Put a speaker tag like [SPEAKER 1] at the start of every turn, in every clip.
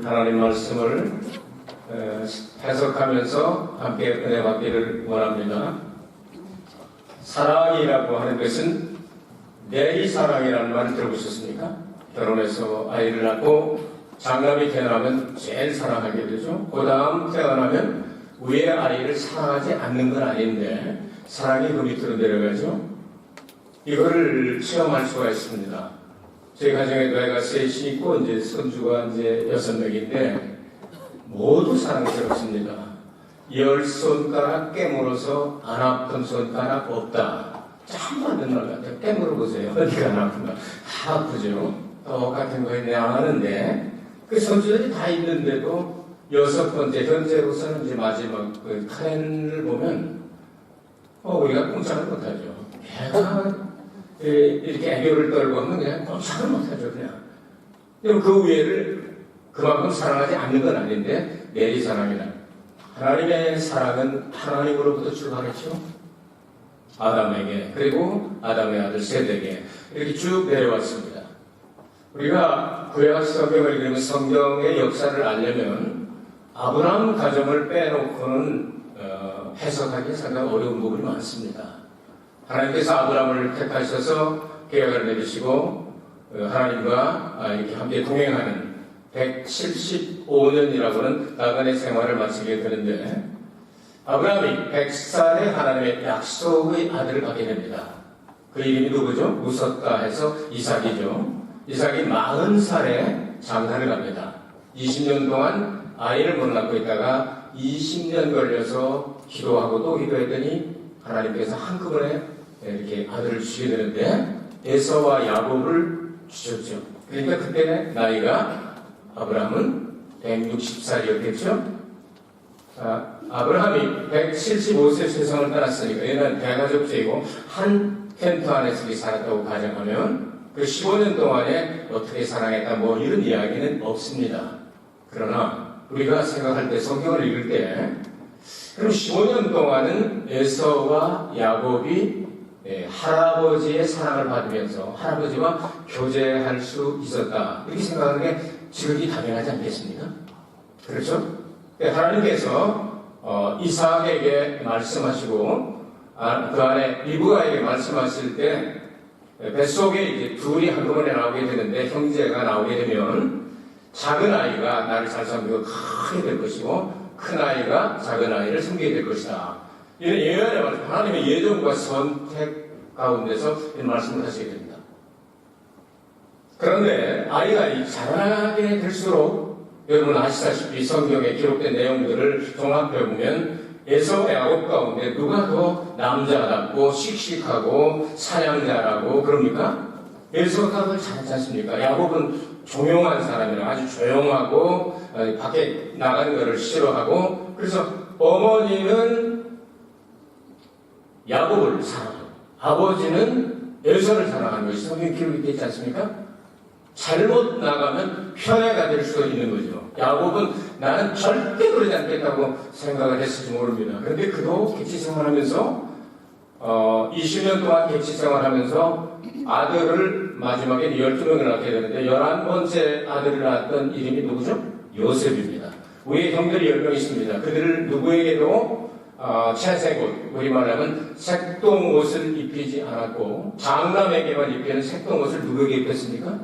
[SPEAKER 1] 하나님 말씀을 해석하면서 함께 은혜 받기를 원합니다. 사랑이라고 하는 것은 내리 사랑이라는 말을 들어보셨습니까? 결혼해서 아이를 낳고 장남이 태어나면 제일 사랑하게 되죠. 그 다음 태어나면 위의 아이를 사랑하지 않는 건 아닌데 사랑이 그 밑으로 내려가죠. 이거를 체험할 수가 있습니다. 저희 가정에도 애가 셋이 있고 이제 손주가 이제 6명인데 모두 사랑스럽습니다. 10손가락 깨물어서 안 아픈 손가락 없다. 참 맞는 말 같아요. 깨물어 보세요. 어디가 안 아픈가? 다 아프죠. 똑같은 거에 내가 아는데 그 손주들이 다 있는데도 6번째 현재로서는 이제 마지막 그 카렌을 보면 우리가 꼼짝을 못하죠. 걔가 이렇게 애교를 떨고 하면 그냥 꼼짝을 못하죠. 그냥. 그 위에를 그만큼 사랑하지 않는 건 아닌데 내리 사랑이라. 하나님의 사랑은 하나님으로부터 출발했죠. 아담에게 그리고 아담의 아들 셋에게 이렇게 쭉 내려왔습니다. 우리가 구약 성경을 읽으면 성경의 역사를 알려면 아브라함 가정을 빼놓고는 해석하기 상당히 어려운 부분이 많습니다. 하나님께서 아브라함을 택하셔서 계약을 맺으시고 하나님과 이렇게 함께 동행하는 175년이라고는 나그네 생활을 마치게 되는데 아브라함이 100살에 하나님의 약속의 아들을 갖게 됩니다. 그 이름이 누구죠? 무섰다 해서 이삭이죠. 이삭이 40살에 장가를 갑니다. 20년 동안 아이를 못 낳고 있다가 20년 걸려서 기도하고 또 기도했더니 하나님께서 한꺼번에 이렇게 아들을 주시게 되는데 에서와 야곱을 주셨죠. 그러니까 그때 나이가 아브라함은 160살이었겠죠. 아브라함이 175세 세상을 떠났으니까 얘는 대가족제이고 한 텐트 안에서 살았다고 가정하면 그 15년 동안에 어떻게 사랑했다 뭐 이런 이야기는 없습니다. 그러나 우리가 생각할 때 성경을 읽을 때 그럼 15년 동안은 에서와 야곱이 할아버지의 사랑을 받으면서 할아버지와 교제할 수 있었다. 이렇게 생각하는 게 지극히 당연하지 않겠습니까? 그렇죠? 하나님께서 이삭에게 말씀하시고 그 안에 리브가에게 말씀하실 때 뱃속에 이제 둘이 한꺼번에 나오게 되는데 형제가 나오게 되면 작은 아이가 나를 잘 섬기고 크게 될 것이고 큰 아이가 작은 아이를 섬기게 될 것이다. 이런 예언의 말씀, 하나님의 예정과 선택 가운데서 이런 말씀을 하시게 됩니다. 그런데 아이가 자라나게 될수록 여러분 아시다시피 성경에 기록된 내용들을 종합해보면 에서 야곱 가운데 누가 더 남자답고 씩씩하고 사냥자라고 그럽니까? 에서가 더 잘하지 않습니까? 야곱은 조용한 사람이라 아주 조용하고 밖에 나가는 것을 싫어하고 그래서 어머니는 야곱을 사랑하고 아버지는 에서를 사랑하는 것이 성경 기록이 되지 않습니까? 잘못 나가면 편애가 될 수 있는 거죠. 야곱은 나는 절대 그러지 않겠다고 생각을 했을지 모릅니다. 그런데 그도 객치생활하면서 20년 동안 객치생활하면서 아들을 마지막에 12명을 낳게 되는데 11번째 아들을 낳았던 이름이 누구죠? 요셉입니다. 위에 형들이 10명 있습니다. 그들을 누구에게도 채색옷, 우리말로 하면 색동옷을 입히지 않았고 장남에게만 입히는 색동옷을 누구에게 입혔습니까?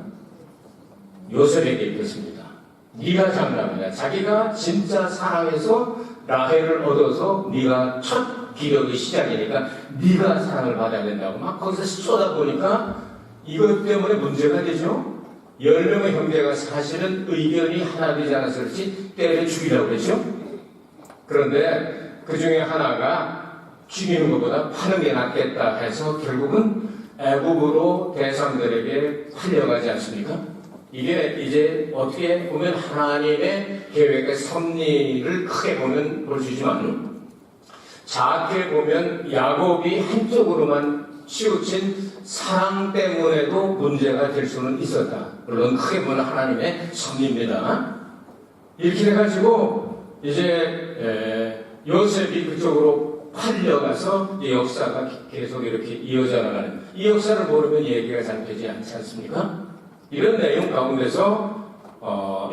[SPEAKER 1] 요셉에게 입혔습니다. 네가 장남이다. 자기가 진짜 사랑해서 라헬을 얻어서 네가 첫 기력의 시작이니까 네가 사랑을 받아야 된다고 막 거기서 쏟아보니까 이것 때문에 문제가 되죠. 10명의 형제가 사실은 의견이 하나 되지 않아서 그렇지 때려 죽이라고 그랬죠. 그런데 그 중에 하나가 죽이는 것보다 파는 게 낫겠다 해서 결국은 애굽으로 대상들에게 팔려가지 않습니까? 이게 이제 어떻게 보면 하나님의 계획의 섭리를 크게 보면 볼 수 있지만 작게 보면 야곱이 한쪽으로만 치우친 사랑 때문에도 문제가 될 수는 있었다. 물론 크게 보면 하나님의 섭리입니다. 이렇게 해가지고 이제 요셉이 그쪽으로 팔려가서 이 역사가 계속 이렇게 이어져 나가는 이 역사를 모르면 얘기가 잘 되지 않지 않습니까? 이런 내용 가운데서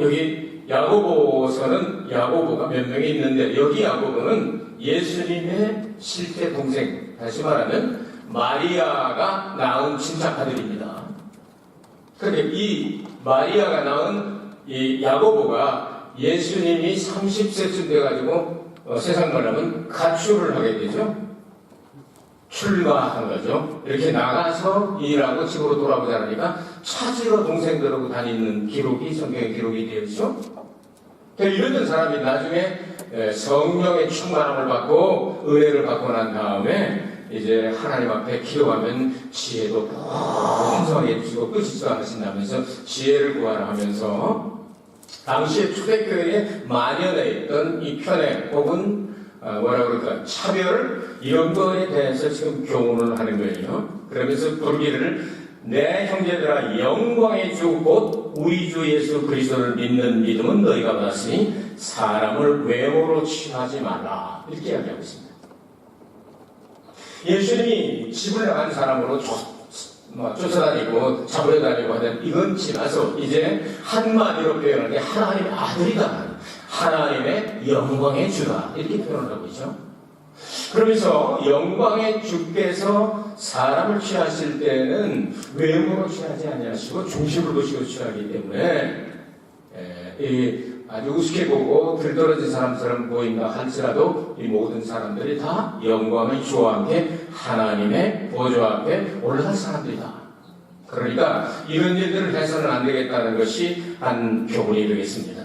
[SPEAKER 1] 여기 야고보서는 야고보가 몇 명이 있는데 여기 야고보는 예수님의 실제 동생, 다시 말하면 마리아가 낳은 친척아들입니다. 그런데 이 마리아가 낳은 이 야고보가 예수님이 30세쯤 돼가지고 세상 말하면 가출을 하게 되죠. 출가한 거죠. 이렇게 나가서 일하고 집으로 돌아오지 않으니까 찾으러 동생들하고 다니는 기록이 성경에 기록이 되어 있죠. 이랬던 사람이 나중에 성령의 충만함을 받고 은혜를 받고 난 다음에 이제 하나님 앞에 기도하면 지혜도 풍성하게 주시고 끝이지도 않으신다면서 지혜를 구하라 하면서 당시에 초대교회에 만연해 있던 이 편애 혹은 뭐라 그럴까 차별 이런 거에 대해서 지금 교훈을 하는 거예요. 그러면서 부르기를 내 형제들아 영광의 주 곧 우리 주 예수 그리스도를 믿는 믿음은 너희가 받았으니 사람을 외모로 취하지 말라 이렇게 이야기하고 있습니다. 예수님이 집을 나간 사람으로 쫓아다니고 잡으러 다니고 하던 이건 지나서 이제 한마디로 표현하는 게 하나님의 아들이다. 하나님의 영광의 주다. 이렇게 표현을 하고 있죠. 그러면서 영광의 주께서 사람을 취하실 때는 외모로 취하지 아니하시고 중심을 보시고 취하기 때문에 아주 우습게 보고 들떨어진 사람처럼 보인다 할지라도 이 모든 사람들이 다 영광의 주와 함께 하나님의 보좌 앞에 올라갈 사람들이다. 그러니까 이런 일들을 해서는 안 되겠다는 것이 한 교훈이 되겠습니다.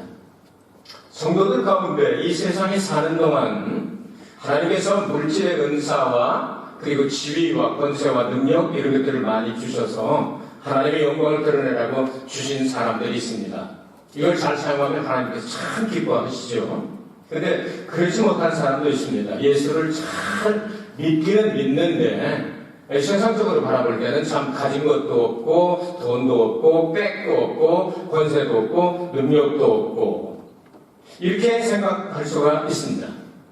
[SPEAKER 1] 성도들 가운데 이 세상에 사는 동안 하나님께서 물질의 은사와 그리고 지위와 권세와 능력 이런 것들을 많이 주셔서 하나님의 영광을 드러내라고 주신 사람들이 있습니다. 이걸 잘 사용하면 하나님께서 참 기뻐하시죠. 그런데 그러지 못한 사람도 있습니다. 예수를 잘 믿기는 믿는데 세상적으로 바라볼 때는 참 가진 것도 없고 돈도 없고 백도 없고 권세도 없고 능력도 없고 이렇게 생각할 수가 있습니다.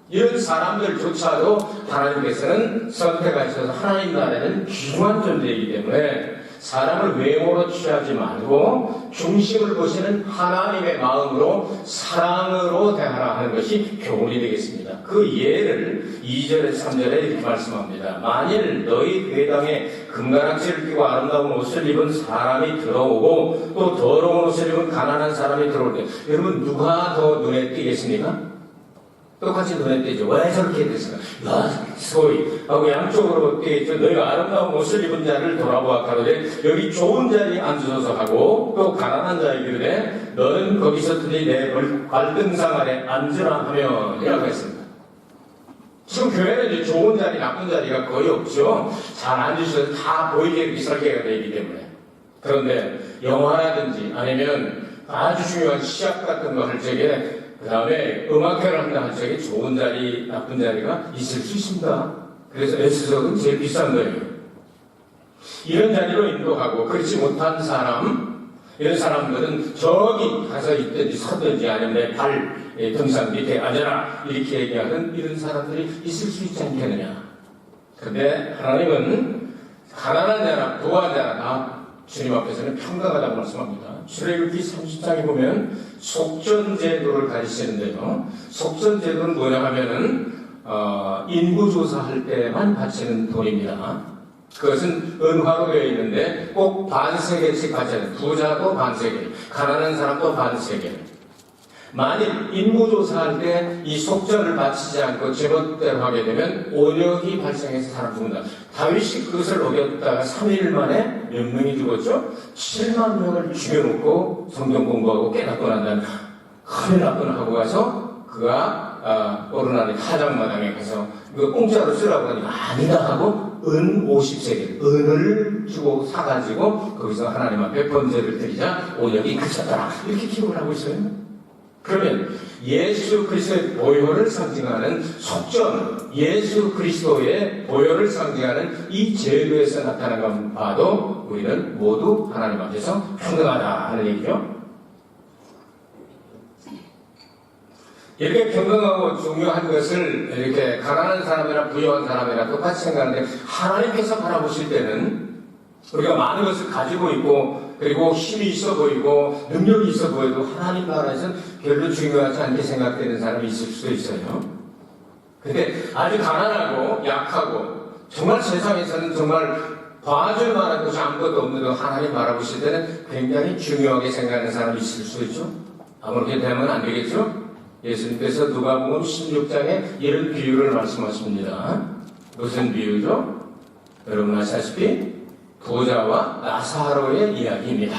[SPEAKER 1] 이런 사람들조차도 하나님께서는 선택하셔서 하나님 나라에는 귀중한 존재이기 때문에 사람을 외모로 취하지 말고 중심을 보시는 하나님의 마음으로 사랑으로 대하라 하는 것이 교훈이 되겠습니다. 그 예를 2절에서 3절에 이렇게 말씀합니다. 만일 너희 회당에 금가락지를 끼고 아름다운 옷을 입은 사람이 들어오고 또 더러운 옷을 입은 가난한 사람이 들어올 때 여러분 누가 더 눈에 띄겠습니까? 똑같이 눈에 띄죠. 왜 저렇게 됐을까? 소위 하고 양쪽으로 띄겠죠. 너희가 아름다운 옷을 입은 자를 돌아보았다는데 여기 좋은 자리에 앉으소서 하고 또 가난한 자에게 이르되 너는 거기서 들이 내 발등상 아래 앉으라 하면 이라고 했습니다. 지금 교회는 이제 좋은 자리, 나쁜 자리가 거의 없죠. 잘 앉으셔서 다 보이게 이렇게 설계가 되어 있기 때문에. 그런데 영화라든지 아니면 아주 중요한 시합 같은 거 할 적에 그 다음에 음악회를 한다 할 적에 좋은 자리, 나쁜 자리가 있을 수 있습니다. 그래서 S석은 제일 비싼 거예요. 이런 자리로 인도하고 그렇지 못한 사람, 이런 사람들은 저기 가서 있든지 서든지 아니면 내 발 등산 밑에 앉아라 이렇게 얘기하는 이런 사람들이 있을 수 있지 않겠느냐. 그런데 하나님은 가난한 자나 부한 자나 다 주님 앞에서는 평등하다고 말씀합니다. 출애굽기 30장에 보면 속전제도를 가르치는데요. 속전제도는 뭐냐 하면은 인구조사할 때만 바치는 돈입니다. 그것은 은화로 되어 있는데 꼭 반세겔씩 바쳐야 돼요. 부자도 반세겔, 가난한 사람도 반세겔. 만일 인구조사할 때 이 속전을 바치지 않고 제멋대로 하게 되면 온역이 발생해서 사람 죽는다. 다윗이 그것을 어겼다가 3일 만에 몇 명이 죽었죠? 7만 명을 죽여놓고 성경 공부하고 깨닫고 난 다음에 큰일 났구나 하고 가서 그가 어른하는 타작마당에 가서 이거 공짜로 쓰라고 하니까 아니다 하고 은 50세겔 은을 주고 사가지고 거기서 하나님 앞에 번제를 드리자 온역이 그쳤더라. 이렇게 기록을 하고 있어요. 그러면 예수 그리스도의 보혈을 상징하는 속전, 예수 그리스도의 보혈을 상징하는 이 제도에서 나타난 것 봐도 우리는 모두 하나님 앞에서 평등하다 하는 얘기죠. 이렇게 평등하고 중요한 것을 이렇게 가난한 사람이나 부유한 사람이나 똑같이 생각하는데 하나님께서 바라보실 때는 우리가 많은 것을 가지고 있고 그리고 힘이 있어 보이고 능력이 있어 보여도 하나님 나라에서는 별로 중요하지 않게 생각되는 사람이 있을 수도 있어요. 근데 아주 가난하고 약하고 정말 세상에서는 정말 봐줄 만한 것이 아무것도 없는데 하나님 바라보실 때는 굉장히 중요하게 생각하는 사람이 있을 수 있죠. 아무렇게 되면 안 되겠죠. 예수님께서 누가복음 16장에 이런 비유를 말씀하십니다. 무슨 비유죠? 여러분 아시다시피 부자와 나사로의 이야기입니다.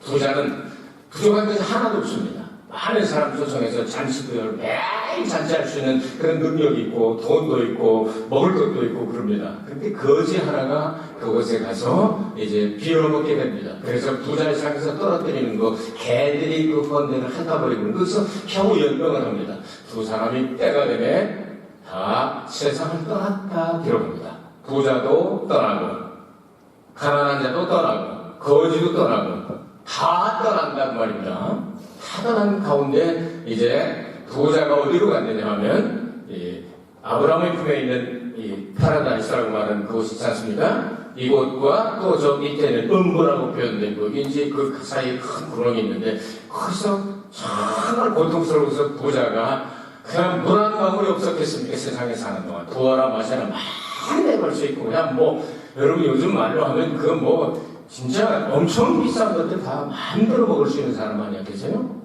[SPEAKER 1] 부자는 부족한 것이 하나도 없습니다. 많은 사람 초청해서 잔치도 매일 잔치할 수 있는 그런 능력이 있고 돈도 있고 먹을 것도 있고 그럽니다. 그런데 거지 하나가 그곳에 가서 이제 빌어먹게 됩니다. 그래서 부자의 상에서 떨어뜨리는 거 개들이 그 건네를 핥아버리고 거기서 겨우 연병을 합니다. 두 사람이 때가 되면 다 세상을 떠났다 기록합니다. 부자도 떠나고 가난한 자도 떠나고 거지도 떠나고 다 떠난단 말입니다. 다 떠난 가운데 이제 부자가 어디로 갔느냐 하면 아브라함의 품에 있는 이 파라다이스라고 말하는 그곳이 있지 않습니까? 이곳과 또 저 밑에는 음부라고 표현된 거기 이제 그 사이에 큰 구멍이 있는데 거기서 정말 고통스러워서 부자가 그냥 물 한 방울이 없었겠습니까? 세상에 사는 동안 부어라 마셔라 많이 내걸 수 있고 그냥 뭐 여러분 요즘 말로 하면 그 뭐 진짜 엄청 비싼 것들 다 마음대로 먹을 수 있는 사람 아니야 계세요?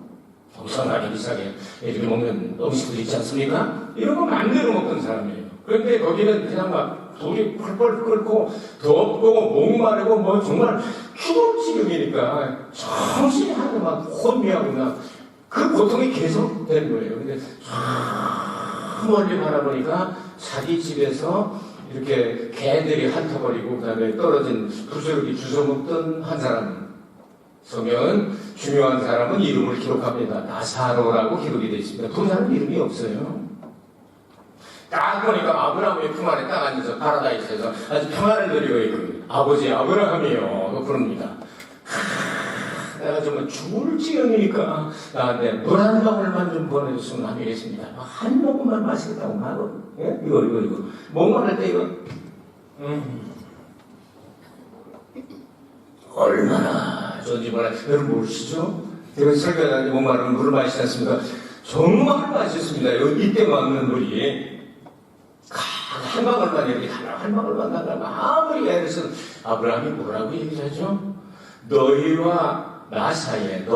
[SPEAKER 1] 엄청나게 비싸게 이렇게 먹는 음식들 있지 않습니까? 이런 거 마음대로 먹던 사람이에요. 그런데 거기는 그냥 막 돌이 펄펄 끓고 덥고 목마르고 뭐 정말 죽을 지경이니까 정신이 하나도 막 혼미하고 막 그 고통이 계속 되는 거예요. 근데 저 멀리 바라보니까 자기 집에서 이렇게 개들이 핥아버리고 그다음에 떨어진 부스러기 주워먹던 한 사람. 성경은 중요한 사람은 이름을 기록합니다. 나사로라고 기록이 되어 있습니다. 부자는 이름이 없어요. 딱 보니까 아브라함의 품 안에 딱 앉아서 파라다이스에서 아주 평안을 누리고 있거든요. 아버지 아브라함이요. 그럽니다. 내가 정말 죽을 지경이니까 나한테 물 한 방울만 좀 보내줬으면 안 되겠습니다. 한 모금만 마시겠다고 말고 예? 이거 목마를 때 이거 얼마나 좋은지 몰라요. 여러분 모르시죠? 제가 설교하는데 목마르면 물을 마시지 않습니까? 정말 맛있습니다. 이때 막는 물이 한 방울만 이렇게 한 방울만 나가면 아무리 애해서 아브라함이 뭐라고 얘기하죠? 너와 나 사이에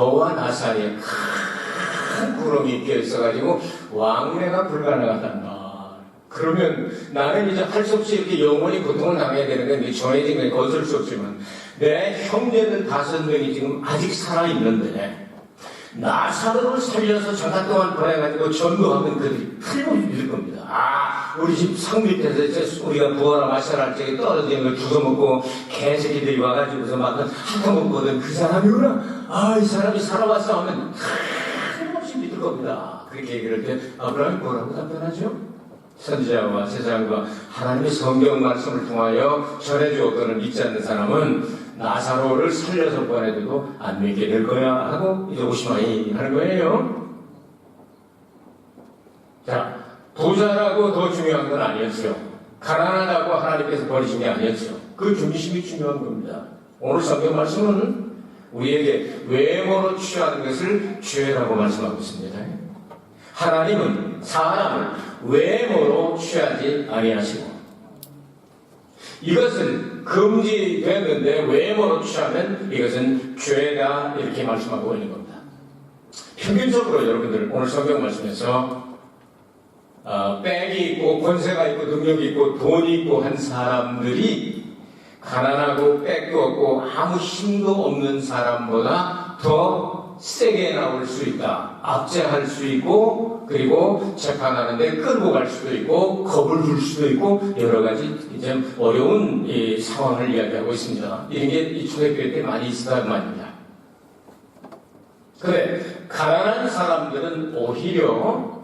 [SPEAKER 1] 큰 구름이 껴 있어가지고 왕래가 불가능하단다. 그러면 나는 이제 할 수 없이 이렇게 영원히 고통을 당해야 되는데 정해진 건 어쩔 수 없지만 내 형제들 5명이 지금 아직 살아있는데 나사로를 살려서 잠깐 동안 보내가지고 전도하면 그들이 틀림없이 믿을 겁니다. 우리 집 상 밑에서 이제 우리가 부어라 마셔라 할 적에 떨어지는 걸 주워먹고 개새끼들이 와가지고서 막 핥아먹거든. 그 사람이구나. 이 사람이 살아왔어 하면 틀림없이 믿을 겁니다. 그렇게 얘기를 할 때 아브라함이 뭐라고 답변하죠? 선지자와 제사장과 하나님의 성경 말씀을 통하여 전해주었거늘 믿지 않는 사람은 나사로를 살려서 보내도 안 믿게 될 거야 하고 이제 오시마이 하는 거예요. 자, 부자라고 더 중요한 건 아니었죠. 가난하다고 하나님께서 버리신 게 아니었죠. 그 중심이 중요한 겁니다. 오늘 성경 말씀은 우리에게 외모로 취하는 것을 죄라고 말씀하고 있습니다. 하나님은 사람을 외모로 취하지 아니하시고 이것은 금지됐는데 외모로 취하면 이것은 죄다 이렇게 말씀하고 있는 겁니다. 평균적으로 여러분들 오늘 성경 말씀에서 빽이 있고 권세가 있고 능력이 있고 돈이 있고 한 사람들이 가난하고 빽도 없고 아무 힘도 없는 사람보다 더 세게 나올 수 있다. 압제할 수 있고 그리고 재판하는데 끌고 갈 수도 있고 겁을 줄 수도 있고 여러 가지 좀 어려운 이 상황을 이야기하고 있습니다. 이런 게 이 초대교회 때 많이 있었단 말입니다. 그런데 가난한 사람들은 오히려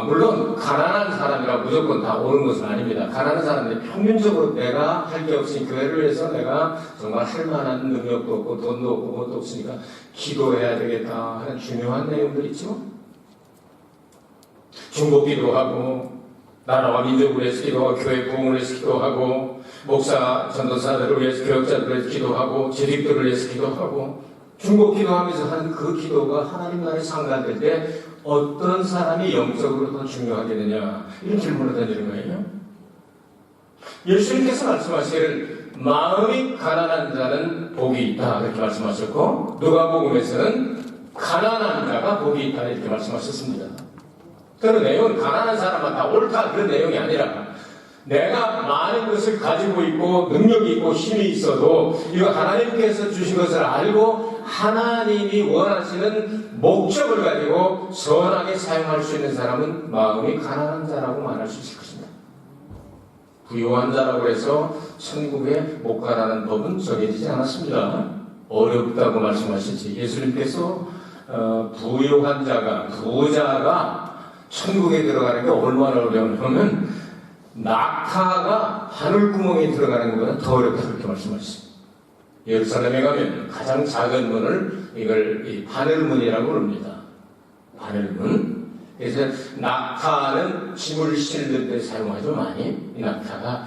[SPEAKER 1] 물론 가난한 사람이라 무조건 다 옳은 것은 아닙니다. 가난한 사람들이 평균적으로 내가 할 게 없으니 교회를 위해서 내가 정말 할 만한 능력도 없고 돈도 없고 뭣도 없으니까 기도해야 되겠다 하는 중요한 내용들 있죠. 중보기도 하고 나라와 민족을 위해서 기도하고 교회 부흥을 위해서 기도하고 목사, 전도사들을 위해서, 교역자들을 위해서 기도하고, 재직들을 위해서 기도하고, 중보 기도하면서 하는 그 기도가 하나님 나라에 상달될 때 어떤 사람이 영적으로 더 중요하게 되냐, 이런 질문을 던지는 거예요. 예수님께서 말씀하시기를 마음이 가난한 자는 복이 있다, 이렇게 말씀하셨고, 누가복음에서는 가난한 자가 복이 있다, 이렇게 말씀하셨습니다. 그 내용은 가난한 사람은 다 옳다, 그런 내용이 아니라 내가 많은 것을 가지고 있고 능력이 있고 힘이 있어도 이거 하나님께서 주신 것을 알고 하나님이 원하시는 목적을 가지고 선하게 사용할 수 있는 사람은 마음이 가난한 자라고 말할 수 있을 것입니다. 부유한 자라고 해서 천국에 못 가라는 법은 정해지지 않았습니다. 어렵다고 말씀하시지. 예수님께서 부유한 자가, 부자가 천국에 들어가는 게 얼마나 어려우냐면 낙타가 바늘구멍에 들어가는 것보다 더 어렵다, 그렇게 말씀하셨습니다. 예루살렘에 가면 가장 작은 문을 이걸 바늘문이라고 부릅니다. 바늘문. 그래서 낙타는 짐을 실는 데 사용하죠, 많이. 이 낙타가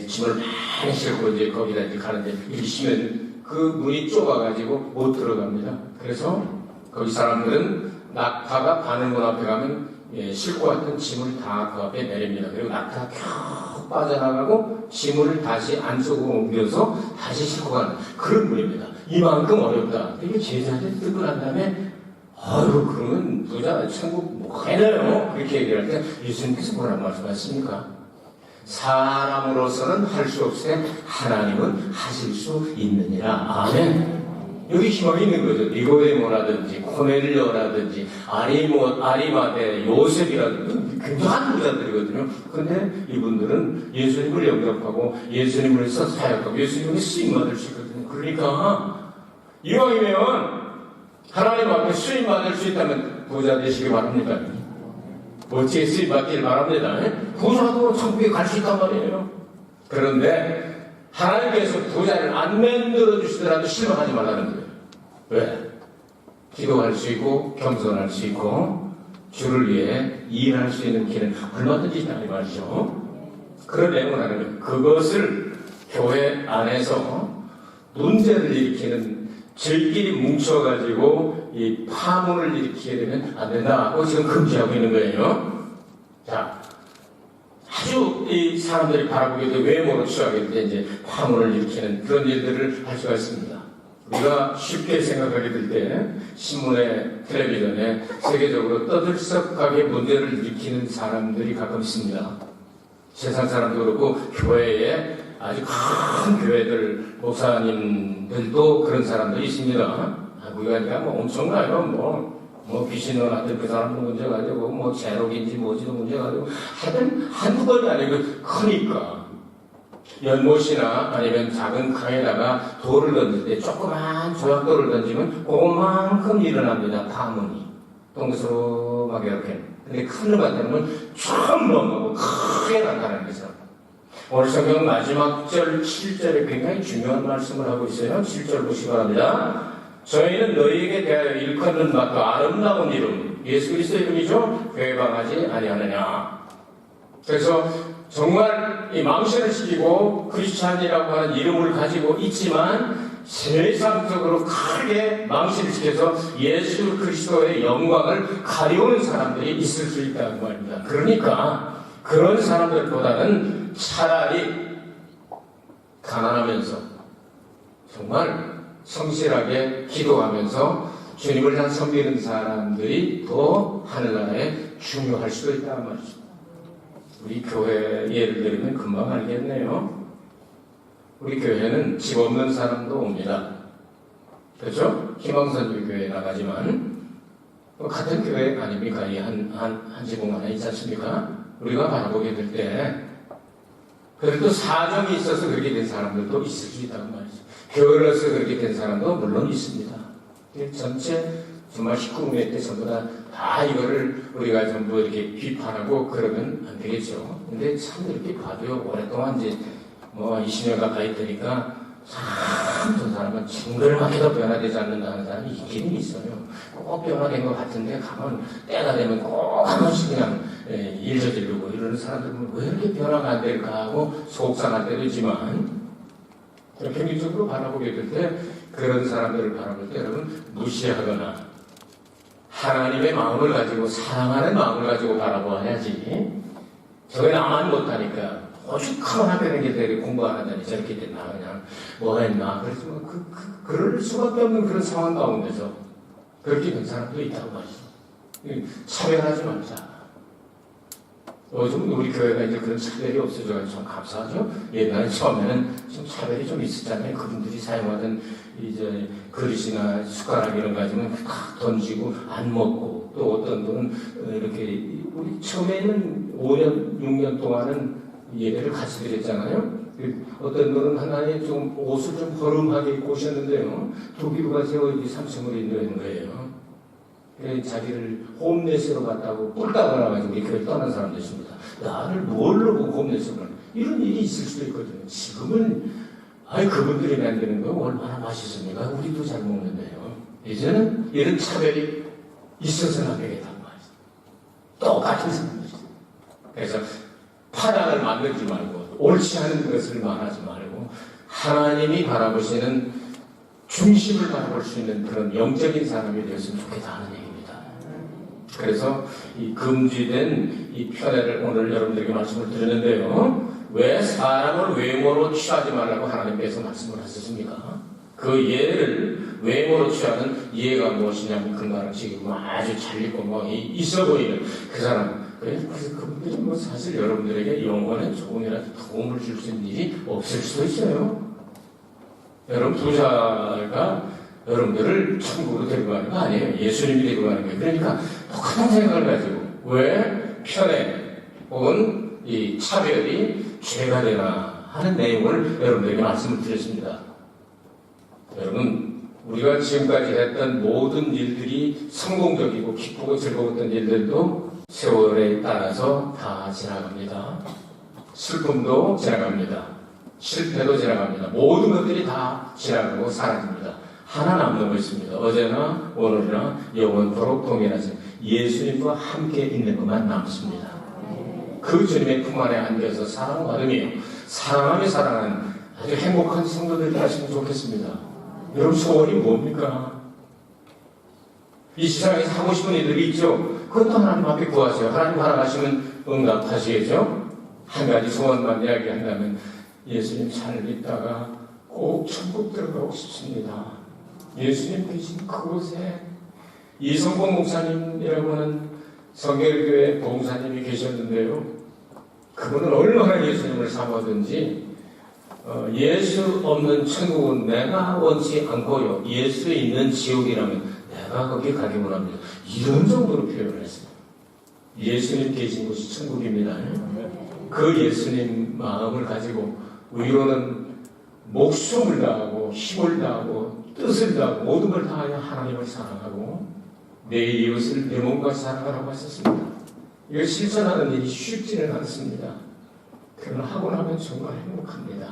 [SPEAKER 1] 짐을 많이 싣고 이제 거기다 이제 가는데 이렇게 쉬면 그 문이 좁아가지고 못 들어갑니다. 그래서 거기 사람들은 낙타가 바늘문 앞에 가면 싣고 왔던 짐을 다 그 앞에 내립니다. 그리고 낙타가 쭉 빠져나가고 짐을 다시 안쪽으로 옮겨서 다시 싣고 가는 그런 문입니다. 이만큼 어렵다. 이게 제자들 듣고 난 다음에 아유, 그러면 부자 천국 못 가네요. 그렇게 얘기할 때 예수님께서 뭐라고 말씀하셨습니까? 사람으로서는 할 수 없으되 하나님은 하실 수 있느니라. 아멘. 여기 희망이 있는 거죠. 니고데모라든지 코넬료라든지 아리마대, 요셉이라든지 굉장한 부자들이거든요. 근데 이분들은 예수님을 영접하고 예수님을 위해서 사역하고 예수님을 쓰임받을 수 있거든요. 그러니까 이왕이면 하나님 앞에 쓰임받을 수 있다면 부자 되시기 바랍니다. 멋지게 쓰임받기를 바랍니다. 부자도 천국에 갈 수 있단 말이에요. 그런데 하나님께서 부자를 안 만들어 주시더라도 실망하지 말라는 거예요. 왜? 기도할 수 있고 겸손할 수 있고 주를 위해 일할 수 있는 길은 얼마든지 있다 이 말이죠. 그런 내용을 하는 거예요. 그것을 교회 안에서 문제를 일으키는 저희끼리 뭉쳐가지고 이 파문을 일으키게 되면 안 된다고 지금 금지하고 있는 거예요. 자, 아주 이 사람들이 바라보게 돼 외모로 취하게 돼 이제 파문을 일으키는 그런 일들을 할 수가 있습니다. 우리가 쉽게 생각하게 될 때 신문에, 텔레비전에 세계적으로 떠들썩하게 문제를 일으키는 사람들이 가끔 있습니다. 세상 사람도 그렇고 교회에 아주 큰 교회들 목사님들도 그런 사람들이 있습니다. 우리가 뭐 엄청나요. 뭐 귀신을 낳던 그 사람도 문제 가지고 뭐 제록인지 뭐지도 문제 가지고 하여튼 한두 번이 아니고 크니까 연못이나 아니면 작은 강에다가 돌을 던질 때 조그만 조약돌을 던지면 그만큼 일어납니다. 파문이 동스럽게 이렇게. 근데 큰 놈한테는 쫙 넘어가고 크게 나타나는 거죠. 오늘 성경 마지막 절 7절에 굉장히 중요한 말씀을 하고 있어요. 7절 보시기 바랍니다. 저희는 너희에게 대하여 일컫는 바도 아름다운 이름 예수 그리스도 이름이죠. 회방하지 아니하느냐. 그래서 정말 이 망신을 시키고 크리스찬이라고 하는 이름을 가지고 있지만 세상적으로 크게 망신을 시켜서 예수 그리스도의 영광을 가려우는 사람들이 있을 수 있다는 말입니다. 그러니까 그런 사람들보다는 차라리 가난하면서 정말 성실하게 기도하면서 주님을 향해 섬기는 사람들이 더 하늘나라에 중요할 수도 있다는 말이죠. 우리 교회 예를 들면 금방 알겠네요. 우리 교회는 집 없는 사람도 옵니다. 그렇죠? 희망선교 교회에 나가지만 같은 교회 아닙니까? 이 한 지붕 하나 있지 않습니까? 우리가 바라보게 될 때 그래도 사정이 있어서 그렇게 된 사람들도 있을 수 있다는 말이죠. 게을러서 그렇게 된 사람도 물론 있습니다. 전체 정말 19회 때 전부 다 이거를 우리가 전부 이렇게 비판하고 그러면 안 되겠죠. 근데 참 이렇게 봐도요, 오랫동안 이제 뭐 20년 가까이 되니까 참 저 사람은 징글맞게도 변화되지 않는다는 사람이 있기는 있어요. 꼭 변화된 것 같은데 가면 때가 되면 꼭 한 번씩 그냥 일 저지르고 이러는 사람들은 왜 이렇게 변화가 안 될까 하고 속상할 때도 있지만 평균적으로 바라보게 될 때 그런 사람들을 바라볼 때 여러분 무시하거나 하나님의 마음을 가지고 사랑하는 마음을 가지고 바라보아야지. 저게 나만 못하니까 오죽하면 학교는 게 공부 안 하다니 저렇게 됐나 그냥 뭐 했나 그래서 그럴 수밖에 없는 그런 상황 가운데서 그렇게 된 사람도 있다고 말이죠. 차별하지 말자. 요즘 우리 교회가 이제 그런 차별이 없어져서 참 감사하죠. 옛날에 처음에는 좀 차별이 좀 있었잖아요. 그분들이 사용하던 이제 그릇이나 숟가락 이런 거 가지고 다 던지고 안 먹고 또 어떤 분은 이렇게 우리 처음에는 5년, 6년 동안은 예배를 같이 드렸잖아요. 어떤 분은 하나의 좀 옷을 좀 허름하게 입고 오셨는데요. 독일가 제가 여기 3층으로 있는 거예요. 자기를 홈레스로 갔다고 뿔따가 나가지고 우리 교회 떠난 사람도 있습니다. 나를 뭘로 보고 홈레스로 가는 이런 일이 있을 수도 있거든요. 지금은 그분들이 만드는 거 얼마나 맛있습니까? 우리도 잘 먹는데요. 이제는 이런 차별이 있어서는 안 되겠다는 말이죠. 똑같은 사람들이죠. 그래서 파단을 만들지 말고 옳지 않은 것을 말하지 말고 하나님이 바라보시는 중심을 바라볼 수 있는 그런 영적인 사람이 되었으면 좋겠다는 얘기입니다. 그래서 이 금지된 이 편애를 오늘 여러분들에게 말씀을 드렸는데요. 왜 사람을 외모로 취하지 말라고 하나님께서 말씀을 하셨습니까? 그 예를 외모로 취하는 예가 무엇이냐면 금가락지고 아주 잘 입고 뭐 있어 보이는 그 사람. 그래서 그분들이 뭐 사실 여러분들에게 영원에 조금이라도 도움을 줄 수 있는 일이 없을 수도 있어요. 여러분 부자가 여러분들을 천국으로 데리고 가는 거 아니에요. 예수님이 데리고 가는 거예요. 그러니까 똑같은 생각을 가지고 왜 편애 혹은 이 차별이 죄가 되나 하는 내용을 여러분들에게 말씀을 드렸습니다. 여러분 우리가 지금까지 했던 모든 일들이 성공적이고 기쁘고 즐거웠던 일들도 세월에 따라서 다 지나갑니다. 슬픔도 지나갑니다. 실패도 지나갑니다. 모든 것들이 다 지나가고 사라집니다. 하나 남는 거 있습니다. 어제나 오늘이나 영원토록 동일하신 예수님과 함께 있는 것만 남습니다. 그 주님의 품 안에 안겨서 사랑받으며 사랑하며 사랑하는 아주 행복한 성도들이 되시면 좋겠습니다. 여러분 소원이 뭡니까? 이 세상에서 하고 싶은 일들이 있죠. 그것도 하나님 앞에 구하세요. 하나님 허락하시면 응답하시겠죠. 한 가지 소원만 이야기한다면 예수님 잘 믿다가 꼭 천국 들어가고 싶습니다. 예수님 계신 그곳에 이성봉 목사님이라고 하는 성결교회 봉사님이 계셨는데요. 그분은 얼마나 예수님을 사모하든지 예수 없는 천국은 내가 원치 않고요. 예수 있는 지옥이라면 내가 거기 가기 원합니다. 이런 정도로 표현을 했습니다. 예수님 계신 곳이 천국입니다. 그 예수님 마음을 가지고 위로는 목숨을 다하고 힘을 다하고 뜻을 다하고 모든 걸 다하여 하나님을 사랑하고 내 이웃을 내 몸과 사랑하라고 하셨습니다. 이걸 실천하는 일이 쉽지는 않습니다. 그러나 하고 나면 정말 행복합니다.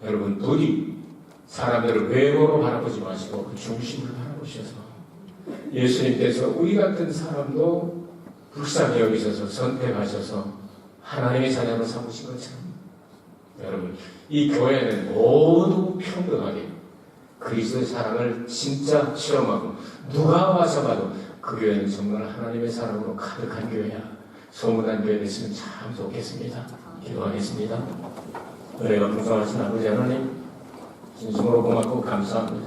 [SPEAKER 1] 여러분 부디 사람들을 외모로 바라보지 마시고 그 중심을 바라보셔서 예수님께서 우리 같은 사람도 불쌍히 여기셔서 선택하셔서 하나님의 자녀로 삼으신 것처럼 여러분 이 교회는 모두 평등하게 그리스도의 사랑을 진짜 체험하고 누가 와서 봐도 그 교회는 정말 하나님의 사랑으로 가득한 교회야. 소문난 교회 됐으면 참 좋겠습니다. 기도하겠습니다. 은혜가 풍성하신 아버지 하나님 진심으로 고맙고 감사합니다.